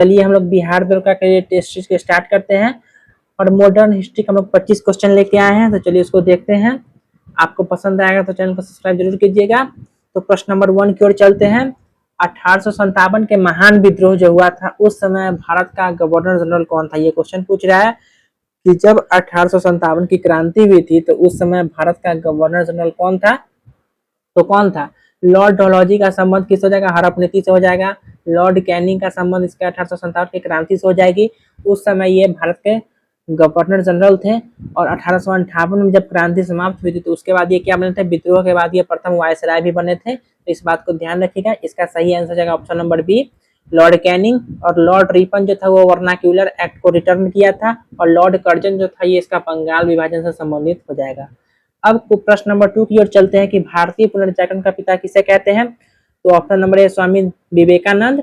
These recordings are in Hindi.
चलिए हम लोग बिहार दुर्गा के टेस्ट सीरीज के स्टार्ट करते हैं और मॉडर्न हिस्ट्री का हम लोग 25 क्वेश्चन लेके आए हैं। तो चलिए उसको देखते हैं। आपको पसंद आएगा तो चैनल को सब्सक्राइब जरूर कीजिएगा। तो प्रश्न नंबर 1 की ओर चलते हैं। 1857 के महान विद्रोह जो हुआ था उस समय भारत का गवर्नर जनरल कौन था? ये क्वेश्चन पूछ रहा है कि जब 1857 की क्रांति हुई थी तो उस समय भारत का गवर्नर जनरल कौन था? तो कौन था? लॉर्ड डलहौजी का संबंध किस हो जाएगा? हड़प नीति से हो जाएगा। लॉर्ड कैनिंग का संबंध इसके 1857 की क्रांति से हो जाएगी। उस समय ये भारत के गवर्नर जनरल थे और 1858 में जब क्रांति समाप्त हुई थी तो उसके बाद ये क्या बने थे? विद्रोह के बाद ये प्रथम वायसराय भी बने थे। तो इस बात को ध्यान रखिएगा। इसका सही आंसर जाएगा option number B, lord Canning. और लॉर्ड रिपन जो था वो वर्नाक्यूलर एक्ट को रिटर्न किया था और लॉर्ड कर्जन जो था ये इसका बंगाल विभाजन से संबंधित हो जाएगा। अब प्रश्न नंबर 2 की ओर चलते हैं कि भारतीय पुनर्जागरण का पिता किसे कहते हैं? तो option number A Swami Vivekananda,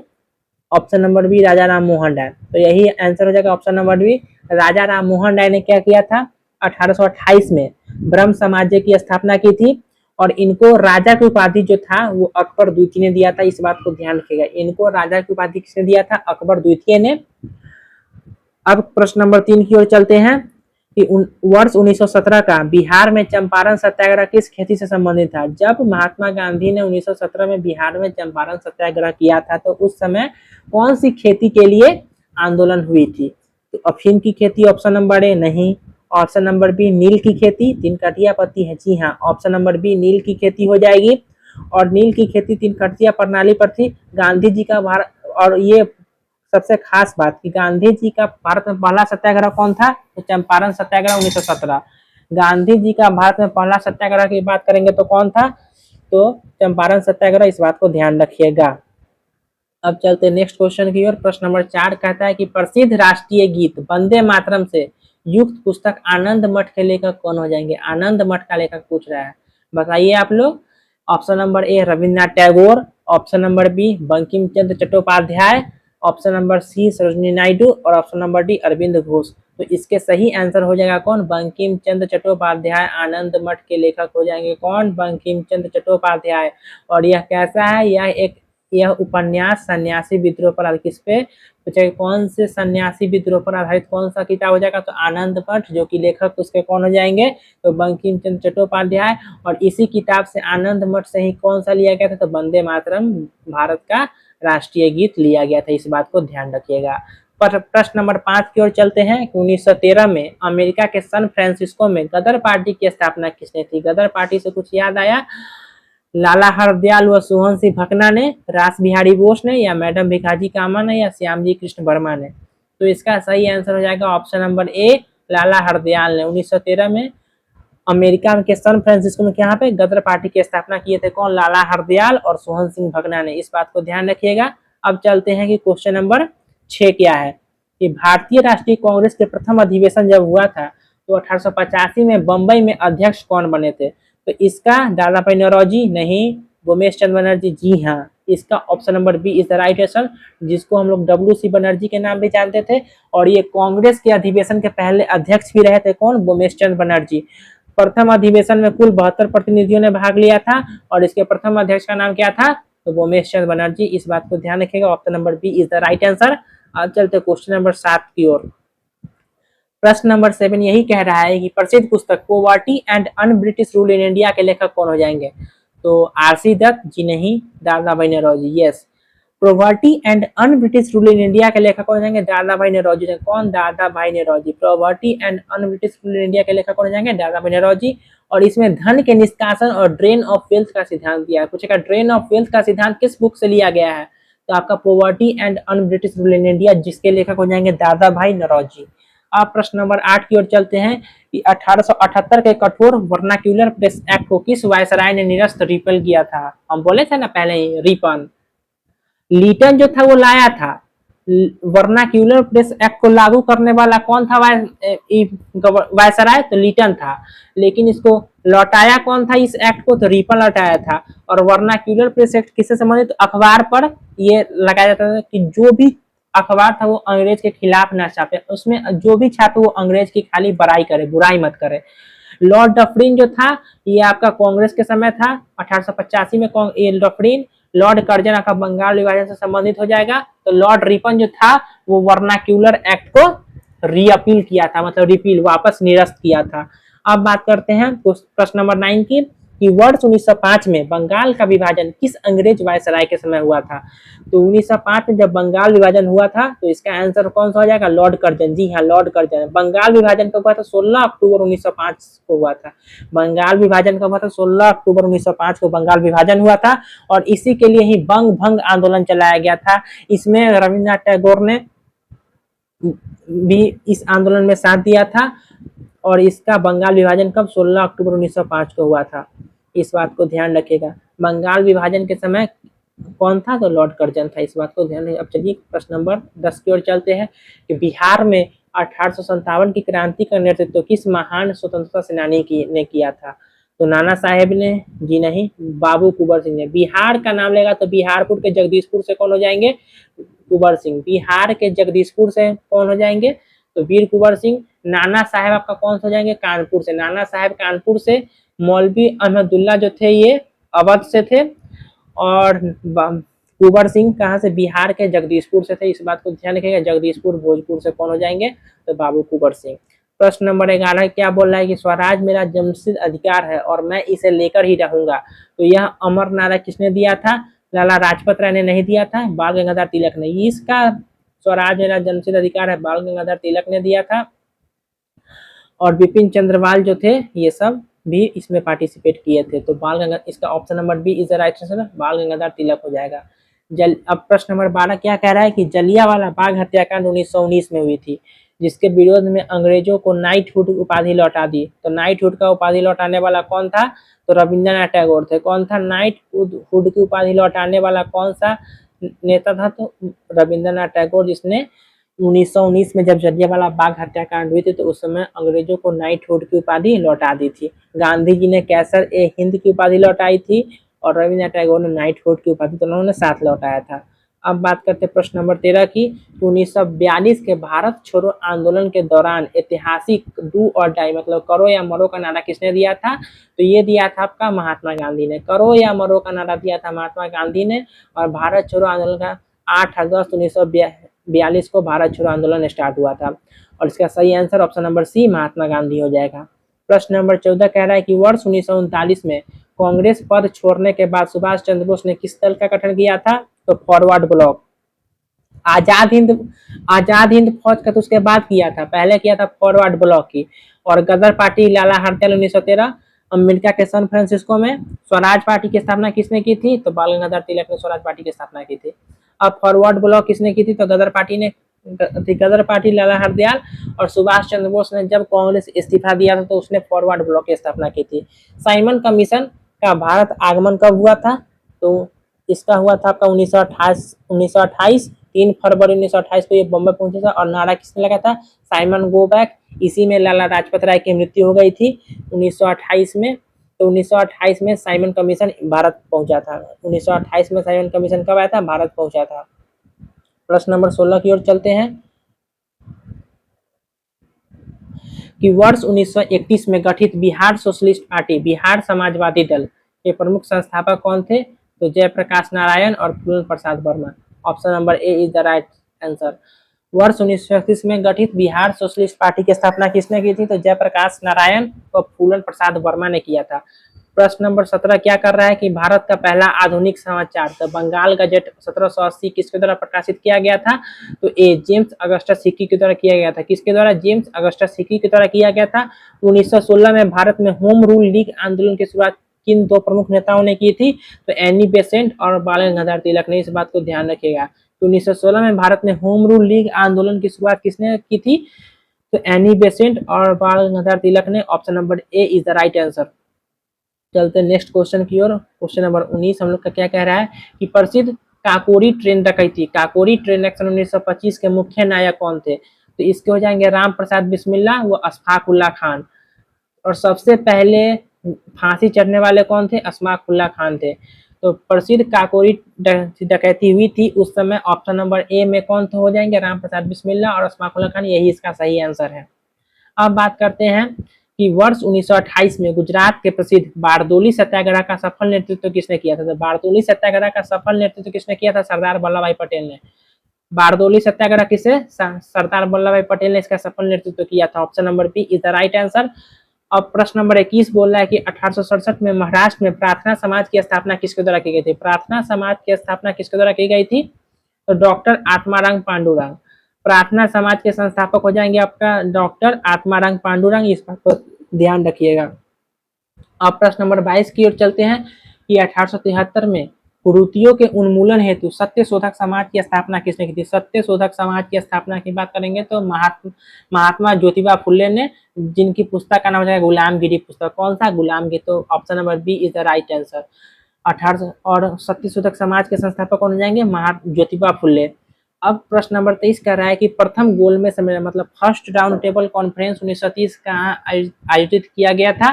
option number B Raja Ram Mohan Roy. तो यही आंसर हो जाएगा option number B. Raja Ram Mohan Roy ने क्या किया था? 1828 में ब्रह्म समाज की स्थापना की थी और इनको राजा की उपाधि जो था वो अकबर द्वितीय ने दिया था। इस बात को ध्यान रखिएगा। इनको राजा की उपाधि किसने दिया था? अकबर द्वितीय ने। अब प्रश्न नंबर 3 की ओर चलते हैं कि वर्ष 1917 का बिहार में चंपारण सत्याग्रह किस खेती से संबंधित था? जब महात्मा गांधी ने 1917 में बिहार में चंपारण सत्याग्रह किया था तो उस समय कौन सी खेती के लिए आंदोलन हुई थी? तो अफीम की खेती ऑप्शन नंबर ए नहीं, ऑप्शन नंबर बी नील की खेती, तीन कठिया पत्ती है, जी हाँ ऑप्शन नंबर बी नील की खेती हो जाएगी। और नील की खेती तीन कठिया प्रणाली पर थी। गांधी जी का भारत, और ये सबसे खास बात कि गांधी जी का भारत में पहला सत्याग्रह कौन था? तो चंपारण सत्याग्रह 1917। गांधी जी का भारत में पहला सत्याग्रह की बात करेंगे तो कौन था? तो चंपारण सत्याग्रह। इस बात को ध्यान रखिएगा। अब चलते नेक्स्ट क्वेश्चन की ओर। प्रश्न नंबर 4 कहता है कि प्रसिद्ध राष्ट्रीय गीत वंदे मातरम से युक्त पुस्तक आनंद मठ के लेखक कौन हो जाएंगे? आनंद मठ का लेखक पूछ रहा है, बताइए आप लोग। Option number A Rabindranath Tagore, option number B Bankim Chandra Chattopadhyay, option number C Sarojini Naidu और option number D Aurobindo Ghosh. तो इसके सही आंसर हो जाएगा कौन? बंकिम चंद्र चट्टोपाध्याय आनंद मठ के लेखक हो जाएंगे। कौन? बंकिम चंद्र चट्टोपाध्याय। और यह कैसा है? यह उपन्यास सन्यासी विद्रोह पर आधारित, किस पे पूछे? कौन से सन्यासी विद्रोह पर आधारित कौन सा किताब हो जाएगा? तो आनंद मठ, जो कि लेखक उसके कौन हो जाएंगे? तो बंकिम चंद्र चट्टोपाध्याय। और इसी किताब से आनंद मठ से ही कौन सा लिया गया था? तो वंदे मातरम भारत का राष्ट्रीय गीत लिया गया था। इस बात को ध्यान रखिएगा। पर प्रश्न नंबर 5 की ओर चलते हैं। 1913 में अमेरिका के सैन फ्रांसिस्को में गदर पार्टी की स्थापना किसने की? गदर पार्टी से कुछ याद आया? लाला हरदयाल व सोहन सिंह भकना ने, रास बिहारी बोस ने, या मैडम भिखाजी कामा ने, या श्यामजी कृष्ण वर्मा ने? तो इसका सही आंसर हो जाएगा ऑप्शन नंबर ए लाला हरदयाल ने। 1913 में अमेरिका के सैन फ्रांसिस्को में यहाँ पे गदर पार्टी की स्थापना किए थे। कौन? लाला हरदयाल और सोहन सिंह भकना ने। इस बात को ध्यान रखिएगा। अब चलते हैं कि क्वेश्चन नंबर 6 क्या है कि भारतीय राष्ट्रीय कांग्रेस के प्रथम अधिवेशन जब हुआ था तो 1885 में बंबई में अध्यक्ष कौन बने थे? तो इसका दादा भाई नौरोजी नहीं, उमेश चंद्र बनर्जी, जी हाँ इसका option number B is the right answer, जिसको हम लोग डब्ल्यू.सी. बनर्जी के नाम भी जानते थे। और ये कांग्रेस के अधिवेशन के पहले अध्यक्ष भी रहे थे। कौन? उमेश चंद्र बनर्जी। प्रथम अधिवेशन में कुल 72 प्रतिनिधियों ने भाग लिया था और इसके प्रथम अध्यक्ष का नाम क्या था? तो उमेश चंद्र बनर्जी। इस बात को ध्यान रखिएगा। Option number B is the right answer. अब चलते क्वेश्चन नंबर 7 की ओर। प्रश्न नंबर 7 यही कह रहा है कि प्रसिद्ध पुस्तक poverty and un British rule in India के लेखक कौन हो जाएंगे? तो आरसी दत्त, जी नहीं, Dadabhai Naoroji. Yes, poverty and un British rule in India के लेखक हो जाएंगे दादा भाई नौरोजी। कौन? Dadabhai Naoroji. Poverty and un British rule in India के लेखक हो जाएंगे दादा भाई नौरोजी। और इसमें धन के निष्कासन और ड्रेन ऑफ वेल्थ का सिद्धांत दिया है। पूछेगा ड्रेन ऑफ वेल्थ का सिद्धांत किस बुक से लिया गया है? तो आपका poverty and un British rule in India, जिसके लेखक हो जाएंगे दादा भाई नौरोजी। अब प्रश्न नंबर 8 की ओर चलते हैं कि 1878 के कठोर वर्नाक्यूलर प्रेस एक्ट को किस वायसराय ने निरस्त रिपेल किया था? हम बोले थे ना पहले ही, रिपन। लीटन जो था वो लाया था। वर्नाक्यूलर प्रेस एक्ट को लागू करने वाला कौन था वायसराय? तो लीटन था। लेकिन इसको लौटाया कौन था इस एक्ट को? तो रिपन लौटाया था। और वर्नाक्यूलर प्रेस एक्ट किससे संबंधित? अखबार पर ये लगाया जाता था कि जो भी अखबार था वो अंग्रेज के खिलाफ ना छापे, उसमें जो भी छापे वो अंग्रेज की खाली बड़ाई करे, बुराई मत करे। लॉर्ड डफरिन जो था ये आपका कांग्रेस के समय था। 1885 में ये डफरिन लॉर्ड कर्जन आपका बंगाल विभाजन से संबंधित हो जाएगा। तो लॉर्ड रिपन जो था वो वर्नाक्यूलर एक्ट को रीअपील किया था, मतलब रिपील वापस निरस्त किया था। अब बात करते हैं प्रश्न नंबर 9 की, कि वर्ष 1905 में बंगाल का विभाजन किस अंग्रेज वायसराय के समय हुआ था। तो 1905 में जब बंगाल विभाजन हुआ था तो इसका आंसर कौन सा हो जाएगा, लॉर्ड कर्जन। जी हाँ, लॉर्ड कर्जन। बंगाल विभाजन कब हुआ था, 16 अक्टूबर 1905 को हुआ था। बंगाल विभाजन कब हुआ था, 16 अक्टूबर 1905 को बंगाल विभाजन हुआ था। और इसी के लिए ही बंग भंग आंदोलन चलाया गया था। इसमें रविन्द्रनाथ टैगोर ने भी इस आंदोलन में साथ दिया था। और इसका बंगाल विभाजन कब, 16 अक्टूबर 1905 को हुआ था। इस बात को ध्यान रखिएगा। बंगाल विभाजन के समय कौन था, तो लॉर्ड कर्जन था। इस बात को ध्यान रखिए। अब चलिए प्रश्न नंबर 10 की ओर चलते हैं, कि बिहार में 1857 की क्रांति का नेतृत्व किस महान स्वतंत्रता सेनानी ने किया था। तो नाना साहेब ने, जी नहीं, बाबू कुंवर सिंह ने। बिहार का नाम लेगा तो बिहारपुर के जगदीशपुर से कौन हो जाएंगे, कुंवर सिंह। बिहार के जगदीशपुर से कौन हो जाएंगे, तो वीर कुंवर सिंह। नाना साहेब आपका कौन सा हो जाएंगे, कानपुर से। नाना साहेब कानपुर से। मौलवी अहमदुल्ला जो थे ये अवध से थे। और कुंवर सिंह कहाँ से, बिहार के जगदीशपुर से थे। इस बात को ध्यान रखिएगा। जगदीशपुर भोजपुर से कौन हो जाएंगे, तो बाबू कुंवर सिंह। प्रश्न नंबर 11 क्या बोल रहा है, कि स्वराज मेरा जन्मसिद्ध अधिकार है और मैं इसे लेकर ही रहूंगा। तो यह अमर नारा किसने दिया था, लाला लाजपत राय ने नहीं दिया था, बाल गंगाधर तिलक ने। इसका स्वराज मेरा जन्मसिद्ध अधिकार है बाल गंगाधर तिलक ने दिया था। और बिपिन चंद्रपाल जो थे ये सब भी इसमें पार्टिसिपेट किए थे। तो बाल गंगाधर, इसका option number B is the right answer, Bal Gangadhar तिलक हो जाएगा। अब प्रश्न नंबर 12 क्या कह रहा है, कि जलियांवाला बाग हत्याकांड 1919 में हुई थी, जिसके विरोध में अंग्रेजों को नाइटहुड उपाधि लौटा दी। तो नाइटहुड का उपाधि लौटाने वाला कौन था, तो रविंद्रनाथ टैगोर थे। कौन था, नाइटहुड की उपाधि लौटाने वाला कौन सा नेता था, तो रविंद्रनाथ टैगोर, जिसने 1919 में जब जलियांवाला बाग हत्याकांड हुई थी तो उस समय अंग्रेजों को नाइटहुड की उपाधि लौटा दी थी। गांधी जी ने कैसर ए हिंद की उपाधि लौटाई थी और रविन्द्रनाथ टैगोर ने नाइटहुड की उपाधि, तो उन्होंने साथ लौटाया था। अब बात करते हैं प्रश्न नंबर 13 की। 1942 के भारत छोड़ो आंदोलन के दौरान ऐतिहासिक डू और डाई, मतलब करो या मरो का नारा किसने दिया था, तो ये दिया था आपका महात्मा गांधी ने। करो या मरो का नारा दिया था महात्मा गांधी ने। और भारत छोड़ो आंदोलन का 8 अगस्त 1942 को भारत छोड़ो आंदोलन स्टार्ट हुआ था। और इसका सही आंसर ऑप्शन नंबर सी महात्मा गांधी हो जाएगा। प्रश्न नंबर 14 कह रहा है, कि वर्ष 1939 में कांग्रेस पद छोड़ने के बाद सुभाष चंद्र बोस ने किस दल का गठन किया था, तो फॉरवर्ड ब्लॉक। आजाद हिंद फौज का तो उसके बाद किया था, पहले किया था फॉरवर्ड ब्लॉक की। और गदर पार्टी लाला हरदयाल 1913, अमेरिका के सैन फ्रांसिस्को में। स्वराज पार्टी की स्थापना किसने की थी, तो बाल गंगाधर तिलक ने स्वराज पार्टी की स्थापना की थी। अब फॉरवर्ड ब्लॉक किसने की थी, तो गदर पार्टी ने। गदर पार्टी लाला हरदयाल। और सुभाष चंद्र बोस ने जब कांग्रेस इस्तीफा दिया था तो उसने फॉरवर्ड ब्लॉक की स्थापना की थी। साइमन कमीशन का भारत आगमन कब हुआ था, तो इसका हुआ था आपका 1928 3 फरवरी 1928 को ये बम्बई पहुंचा था। और नारा किसने लगा था, साइमन गो बैक। इसी में लाला लाजपत राय की मृत्यु हो गई थी 1928 में। तो 1928 में साइमन कमीशन भारत पहुंचा था। 1928 में साइमन कमीशन कब आया था, भारत पहुंचा था। प्रश्न नंबर 16 की ओर चलते हैं, कि वर्ष 1931 में गठित बिहार सोशलिस्ट पार्टी बिहार समाजवादी दल के प्रमुख संस्थापक कौन थे, तो जयप्रकाश नारायण और Phoolan Prasad Verma. Option number A is the right answer. वर्ष 1931 में गठित बिहार सोशलिस्ट पार्टी की स्थापना किसने की थी, तो जयप्रकाश नारायण और फूलन प्रसाद वर्मा ने किया था। प्रश्न नंबर 17 क्या कर रहा है, कि भारत का पहला आधुनिक समाचार द बंगाल गजट 1780 किसके द्वारा प्रकाशित किया गया था, तो ए जेम्स अगस्टस हिकी के द्वारा किया गया था। किसके द्वारा, जेम्स अगस्टस हिकी के द्वारा किया गया था। 1916 में भारत में होम रूल लीग आंदोलन की शुरुआत किन दो प्रमुख नेताओं ने की थी, तो एनी बेसेंट और बाल गंगाधर तिलक ने। इस बात को ध्यान रखिएगा। तो 1916 में भारत में होम रूल लीग आंदोलन की शुरुआत किसने की थी, तो एनी बेसेंट और बाल गंगाधर तिलक ने। Option number A is the right answer. चलते नेक्स्ट क्वेश्चन की ओर। क्वेश्चन नंबर 19 हम लोग का क्या कह रहा है, कि प्रसिद्ध काकोरी ट्रेन डकैती काकोरी ट्रेन एक्शन 1925 के मुख्य नायक कौन थे, तो इसके हो जाएंगे राम प्रसाद बिस्मिल्ला व अशफाक उल्ला खान। और सबसे पहले फांसी चढ़ने वाले कौन थे, अशफाक उल्ला खान थे। तो प्रसिद्ध काकोरी डकैती हुई थी उस समय। ऑप्शन नंबर ए में कौन तो हो जाएंगे, राम प्रसाद बिस्मिल्ला और अशफाक उल्ला खान, यही इसका सही आंसर है। अब बात करते हैं कि वर्ष 1928 में गुजरात के प्रसिद्ध बारदोली सत्याग्रह का सफल नेतृत्व किसने किया था? तो बारदोली सत्याग्रह का सफल नेतृत्व किसने किया था? सरदार वल्लभ भाई पटेल ने। बारदोली सत्याग्रह किसे? सरदार वल्लभ भाई पटेल ने इसका सफल नेतृत्व किया था। Option number B is the right answer. अब प्रश्न नंबर 21 बोल रहा है कि 1867 में महाराष्ट्र में प्रार्थना समाज की स्थापना किसके द्वारा की गई थी? प्रार्थना समाज की स्थापना किसके द्वारा की गई थी? तो डॉक्टर आत्माराम पांडुरंग। प्रार्थना समाज के संस्थापक हो जाएंगे आपका डॉक्टर आत्माराम पांडुरंग, इस बात को ध्यान रखिएगा। अब प्रश्न नंबर 22 की ओर चलते हैं कि 1873 में कुरीतियों के उन्मूलन हेतु सत्य शोधक समाज की स्थापना किसने की थी? सत्य शोधक समाज की स्थापना की बात करेंगे तो महात्मा ज्योतिबा फुले ने, जिनकी पुस्तक का नाम है गुलामगिरी पुस्तक। कौन सा? गुलामगिरी। तो option number B is the right answer. 18 और सत्य शोधक समाज के संस्थापक कौन हो जाएंगे? ज्योतिबा फुले। अब प्रश्न नंबर 23 कह रहा है कि प्रथम गोलमेज सम्मेलन मतलब फर्स्ट राउंड टेबल कॉन्फ्रेंस 1930 कहाँ आयोजित किया गया था?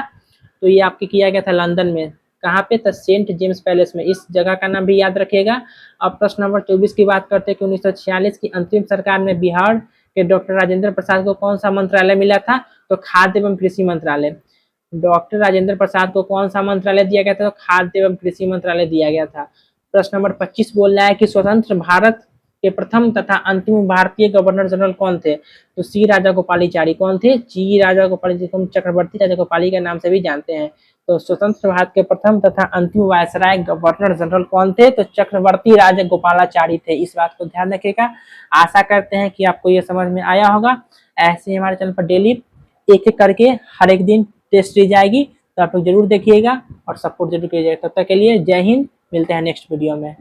तो ये आपके किया गया था लंदन में। कहाँ पे? तो सेंट जेम्स पैलेस में। इस जगह का नाम भी याद रखिएगा। अब प्रश्न नंबर 24 की बात करते हैं कि 1946 की अंतरिम सरकार में बिहार के डॉक्टर राजेंद्र प्रसाद को कौन सा मंत्रालय मिला था? तो खाद्य एवं कृषि मंत्रालय। डॉक्टर राजेंद्र प्रसाद को कौन सा मंत्रालय दिया गया था? तो खाद्य एवं कृषि मंत्रालय दिया गया था। प्रश्न नंबर 25 बोल रहा है कि स्वतंत्र भारत के प्रथम तथा अंतिम भारतीय गवर्नर जनरल कौन थे? तो सी राजागोपालाचारी। कौन थे? सी राजागोपालाचारी, हम चक्रवर्ती राजागोपाली के नाम से भी जानते हैं। तो स्वतंत्र भारत के प्रथम तथा अंतिम वायसराय गवर्नर जनरल कौन थे? तो चक्रवर्ती राजागोपालाचारी थे। इस बात को ध्यान रखिएगा। आशा करते हैं कि आपको यह समझ में आया होगा। ऐसे ही हमारे चैनल पर डेली एक एक करके हर एक दिन टेस्ट दी जाएगी, तो आप लोग जरूर देखिएगा और सपोर्ट जरूर कीजिएगा। तब तक के लिए जय हिंद, मिलते हैं नेक्स्ट वीडियो में।